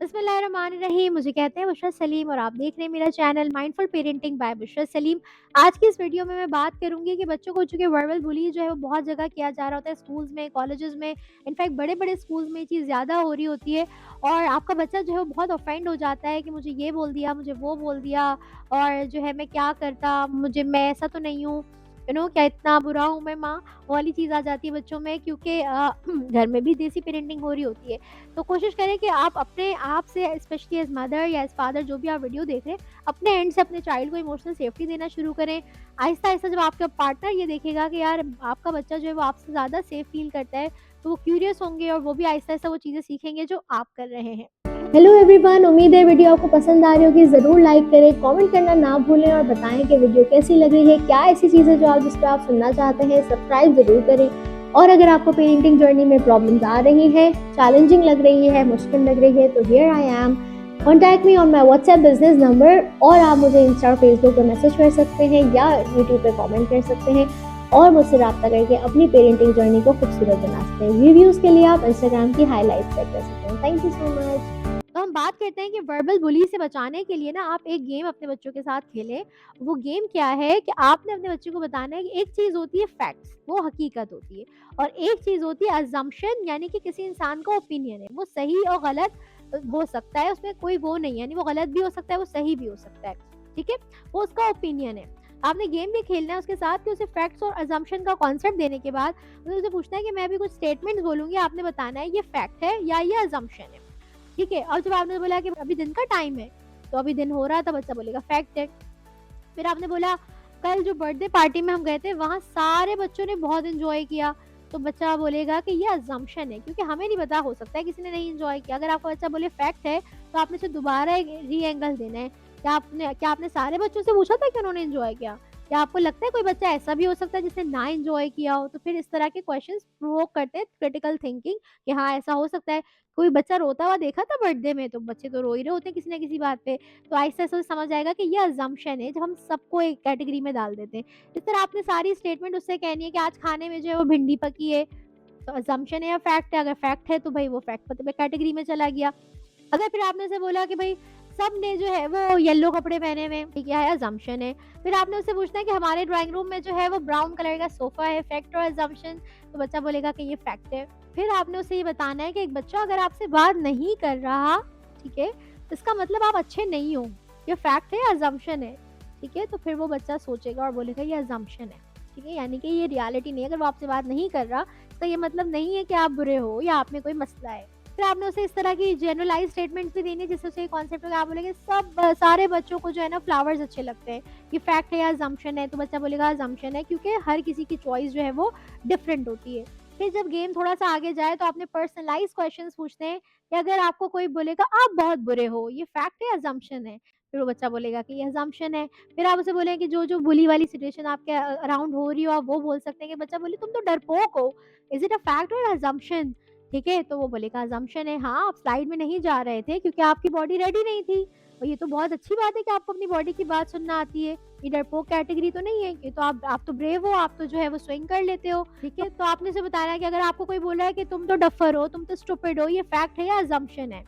बिस्मिल्लाहिर्रहमानिर्रहीम। मुझे कहते हैं बुशरा सलीम और आप देख रहे हैं मेरा channel mindful parenting by Bushra Saleem. आज की इस वीडियो में मैं बात करूंगी कि बच्चों को चूंकि वर्बल बुली जो है वो बहुत जगह किया जा रहा होता है, स्कूल्स में, कॉलेजेस में, इनफैक्ट बड़े बड़े स्कूल्स में ये चीज़ ज़्यादा हो रही होती है। और आपका बच्चा जो है वो बहुत ऑफेंड हो जाता है कि मुझे ये बोल दिया, मुझे वो बोल दिया, और जो है मैं क्या करता, मुझे, मैं ऐसा तो नहीं हूँ, क्या इतना बुरा हूँ मैं माँ, वो वाली चीज़ आ जाती है बच्चों में, क्योंकि घर में भी देसी पेरेंटिंग हो रही होती है। तो कोशिश करें कि आप अपने आप से, स्पेशली एज मदर या एज फादर, जो भी आप वीडियो देख रहे हैं, अपने एंड से अपने चाइल्ड को इमोशनल सेफ्टी देना शुरू करें। आहिस्ता आहिस्ता जब आपका पार्टनर ये देखेगा कि यार आपका बच्चा जो है वो आपसे ज़्यादा सेफ फील करता है, तो वो क्यूरियस होंगे और वो भी आहिस्ता आहिस्ता वो चीज़ें सीखेंगे जो आप कर रहे हैं। हेलो एवरीवन, उम्मीद है वीडियो आपको पसंद आ रही होगी। ज़रूर लाइक करें, कमेंट करना ना भूलें और बताएं कि वीडियो कैसी लग रही है, क्या ऐसी चीज़ें जो आप जिस पर आप सुनना चाहते हैं। सब्सक्राइब ज़रूर करें। और अगर आपको पेरेंटिंग जर्नी में प्रॉब्लम्स आ रही हैं, चैलेंजिंग लग रही है, मुश्किल लग रही है, तो here I am. Contact me on my WhatsApp business number, और आप मुझे इंस्टा और फेसबुक पर मैसेज कर सकते हैं या यूट्यूब पे कमेंट कर सकते हैं और मुझसे रब्ता करके अपनी पेरेंटिंग जर्नी को खूबसूरत बना सकते हैं। रिव्यूज़ के लिए आप इंस्टाग्राम की हाईलाइट चेक कर सकते हैं। Thank you so much. तो हम बात करते हैं कि वर्बल बुली से बचाने के लिए ना आप एक गेम अपने बच्चों के साथ खेलें। वो गेम क्या है कि आपने अपने बच्चे को बताना है कि एक चीज़ होती है फैक्ट्स, वो हकीकत होती है, और एक चीज़ होती है अजम्पशन, यानी कि किसी इंसान का ओपिनियन है, वो सही और गलत हो सकता है, उसमें कोई वो नहीं है, यानी वो गलत भी हो सकता है, वो सही भी हो सकता है। ठीक है, वो उसका ओपिनियन है। आपने गेम भी खेलना है उसके साथ कि उसे फैक्ट्स और अजम्पशन का कॉन्सेप्ट देने के बाद उसे पूछना है कि मैं अभी कुछ स्टेटमेंट्स बोलूंगी, आपने बताना है ये फैक्ट है या ये अजम्पशन है। ठीक है, और जब आपने बोला कि अभी दिन का टाइम है, तो अभी दिन हो रहा था, बच्चा बोलेगा फैक्ट है। फिर आपने बोला कल जो बर्थडे पार्टी में हम गए थे वहाँ सारे बच्चों ने बहुत एंजॉय किया, तो बच्चा बोलेगा कि ये अजम्पशन है, क्योंकि हमें नहीं पता, हो सकता है किसी ने नहीं एंजॉय किया। अगर आपका बच्चा बोले फैक्ट है, तो आपने उसे दोबारा एक री एंगल देना है। क्या आपने सारे बच्चों से पूछा था कि उन्होंने एंजॉय किया? क्या आपको लगता है कोई बच्चा ऐसा भी हो सकता है जिसने ना एंजॉय किया हो? तो फिर इस तरह के क्वेश्चंस प्रोवोक करते हैं क्रिटिकल थिंकिंग, कि हाँ ऐसा हो सकता है। कोई बच्चा रोता हुआ देखा था बर्थडे में? तो बच्चे तो रो ही रहे होते हैं किसी ना किसी बात पे। तो आहिस्ता-आहिस्ता समझ आएगा कि ये अज़म्पशन है, जब हम सबको एक कैटेगरी में डाल देते हैं। इस तरह आपने सारी स्टेटमेंट उससे कहनी है कि आज खाने में जो है वो भिंडी पकी है, तो अज़म्पशन है या फैक्ट है? अगर फैक्ट है तो भई वो फैक्ट मतलब कैटेगरी में चला गया। अगर फिर आपने उसे बोला कि भई सबने जो है वो येलो कपड़े पहने हुए हैं, ठीक है, अज़म्पशन है। फिर आपने उससे पूछना है कि हमारे ड्राइंग रूम में जो है वो ब्राउन कलर का सोफ़ा है, फैक्ट और अज़म्पशन? तो बच्चा बोलेगा कि ये फैक्ट है। फिर आपने उसे ये बताना है कि एक बच्चा अगर आपसे बात नहीं कर रहा, ठीक है, इसका मतलब आप अच्छे नहीं हो। ये फैक्ट है या अज़म्पशन है? ठीक है, तो फिर वो बच्चा सोचेगा और बोलेगा ये अज़म्पशन है। ठीक है, यानी कि ये रियलिटी नहीं है। अगर वो आपसे बात नहीं कर रहा, इसका ये मतलब नहीं है कि आप बुरे हो या आप में कोई मसला है। फिर आपने उसे इस तरह की जनरलाइज़ स्टेटमेंट्स भी देनी है जिससे उसे ये कॉन्सेप्ट होगा। आप बोलेंगे सारे बच्चों को जो है ना फ्लावर्स अच्छे लगते हैं। ये फैक्ट है या अज़म्पशन है? तो बच्चा बोलेगा अज़म्पशन है, क्योंकि हर किसी की चॉइस जो है वो डिफरेंट होती है। फिर जब गेम थोड़ा-सा आगे जाए तो आपने पर्सनलाइज़ क्वेश्चंस पूछने हैं कि अगर आपको कोई बोलेगा आप बहुत बुरे हो, ये फैक्ट है या अज़म्पशन है? फिर वो बच्चा बोलेगा कि ये अज़म्पशन है। फिर आप उसे बोलें कि जो बुली वाली सिचुएशन आपके अराउंड हो रही हो, आप वो बोल सकते हैं कि बच्चा बोले तुम तो डरपोक हो। इज़ इट अ फैक्ट और अज़म्पशन? ठीक है, तो वो बोलेगा अज़म्पशन है। हाँ, आप स्लाइड में नहीं जा रहे थे क्योंकि आपकी बॉडी रेडी नहीं थी, और ये तो बहुत अच्छी बात है कि आपको अपनी बॉडी की बात सुनना आती है। ये डरपोक कैटेगरी तो नहीं है, ये तो आप तो ब्रेव हो, आप तो जो है वो स्विंग कर लेते हो। ठीक है, तो आपने उसे बताना है कि अगर आपको कोई बोल रहा है कि तुम तो डफ़र हो, तुम तो स्टूपिड हो, ये फैक्ट है या अज़म्पशन है?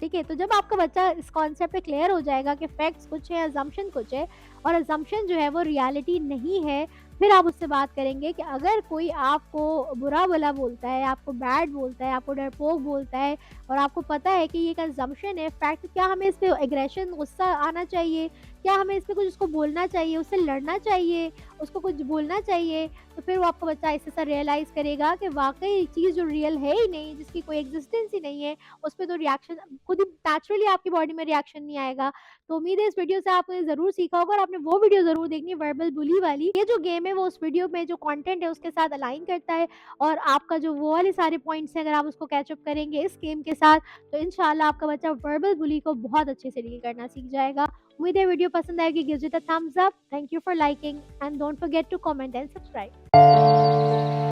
ठीक है, तो जब आपका बच्चा इस कॉन्सेप्ट पे क्लियर हो जाएगा कि फैक्ट्स कुछ है, अज़म्पशन कुछ है, और अज़म्पशन जो है वो रियलिटी नहीं है, फिर आप उससे बात करेंगे कि अगर कोई आपको बुरा-भला बोलता है, आपको बैड बोलता है, आपको डरपोक बोलता है, और आपको पता है कि ये एक अज़म्पशन है, फैक्ट, क्या हमें इस पे एग्रेशन, गुस्सा आना चाहिए? क्या हमें इस पे कुछ उसको बोलना चाहिए, उससे लड़ना चाहिए, उसको कुछ बोलना चाहिए? तो फिर वो आपका बच्चा ऐसे-ऐसा रियलाइज़ करेगा कि वाक़ई चीज़ जो रियल है ही नहीं, जिसकी कोई एक्ज़िस्टेंस ही नहीं है, उस पे तो रिएक्शन खुद ही नेचुरली आपकी बॉडी में रिएक्शन नहीं आएगा। तो उम्मीद है इस वीडियो से आपने ज़रूर सीखा होगा, और आपने वो वीडियो ज़रूर देखनी है वर्बल बुली वाली। ये जो गेम है वो उस वीडियो में जो कंटेंट है उसके साथ अलाइन करता है, और आपका जो वो वाले सारे पॉइंट्स हैं, अगर आप उसको कैच अप करेंगे इस गेम के साथ, तो इंशाल्लाह आपका बच्चा वर्बल बुली को बहुत अच्छे से डील करना सीख जाएगा। उम्मीद है वीडियो पसंद आएगी। Give it a thumbs up, thank you for liking, and don't forget to comment and subscribe.